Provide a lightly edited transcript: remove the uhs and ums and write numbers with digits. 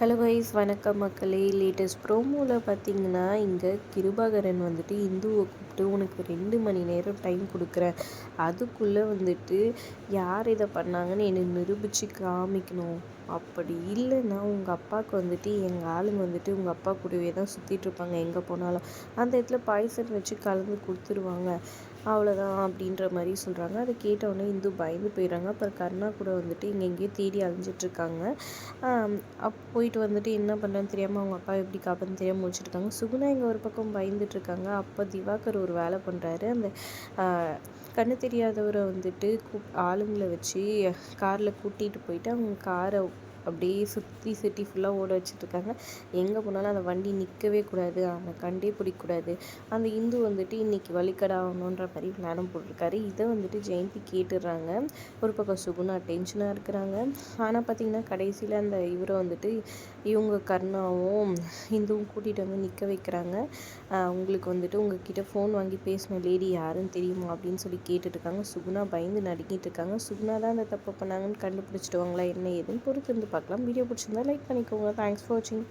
Hello guys, வணக்கம் மக்களே. Latest ப்ரோமோவில் பார்த்தீங்கன்னா, இங்கே கிருபாகரன் வந்துட்டு இந்துவை கூப்பிட்டு உனக்கு 2 மணி நேரம் டைம் கொடுக்குறேன், அதுக்குள்ளே வந்துட்டு யார் இதை பண்ணாங்கன்னு என்னை நிரூபித்து காமிக்கணும். அப்படி இல்லைன்னா உங்கள் அப்பாவுக்கு வந்துட்டு எங்கள் ஆளுங்க வந்துட்டு உங்கள் அப்பா கூடவே தான் சுற்றிட்டுருப்பாங்க, எங்கே போனாலும் அந்த இடத்துல பாய்சன் வச்சு கலந்து கொடுத்துருவாங்க, அவ்வளோதான் அப்படின்ற மாதிரி சொல்கிறாங்க. அதை கேட்டவுடனே இந்து பயந்து போயிடுறாங்க. அப்புறம் கருணா கூட வந்துட்டு எங்கேயோ தேடி அலைஞ்சிட்ருக்காங்க. போயிட்டு வந்துட்டு என்ன பண்ணுறேன்னு தெரியாமல் அவங்க அப்பா எப்படி காப்பான்னு தெரியாமல் முடிச்சுட்ருக்காங்க. சுகுணா இங்கே ஒரு பக்கம் பயந்துட்டுருக்காங்க. அப்போ திவாகர் ஒரு வேலை பண்ணுறாரு. அந்த கண்ணு தெரியாதவரை வந்துட்டு ஆளுங்களை வச்சு காரில் கூட்டிகிட்டு போயிட்டு அவங்க காரை அப்படியே சுற்றி சிட்டி ஃபுல்லாக ஓட வச்சுட்ருக்காங்க. எங்கே போனாலும் அந்த வண்டி நிற்கவே கூடாது, அவனை கண்டே பிடிக்கக்கூடாது. அந்த இந்து வந்துட்டு இன்றைக்கி வழிகடாகணுன்ற மாதிரி பிளானும் போட்டிருக்காரு. இதை வந்துட்டு ஜெயந்தி கேட்டுடுறாங்க. ஒரு பக்கம் சுகுணா டென்ஷனாக இருக்கிறாங்க. ஆனால் பார்த்திங்கன்னா கடைசியில் அந்த இவரை வந்துட்டு இவங்க கருணாவும் இந்துவும் கூட்டிகிட்டு வந்து நிற்க வைக்கிறாங்க. உங்களுக்கு வந்துட்டு உங்ககிட்ட ஃபோன் வாங்கி பேசின லேடி யாருன்னு தெரியுமா அப்படின்னு சொல்லி கேட்டுட்ருக்காங்க. சுகுணா பயந்து நடுங்கிட்டு இருக்காங்க. சுகுணா தான் அந்த தப்பு பண்ணாங்கன்னு கண்டுபிடிச்சிடுவாங்களா என்ன ஏதுன்னு பொறுத்து இருந்து பார்க்கலாம். வீடியோ பிடிச்சிருந்தா லைக் பண்ணிக்கோங்க. தேங்க்ஸ் ஃபார் வாட்சிங்.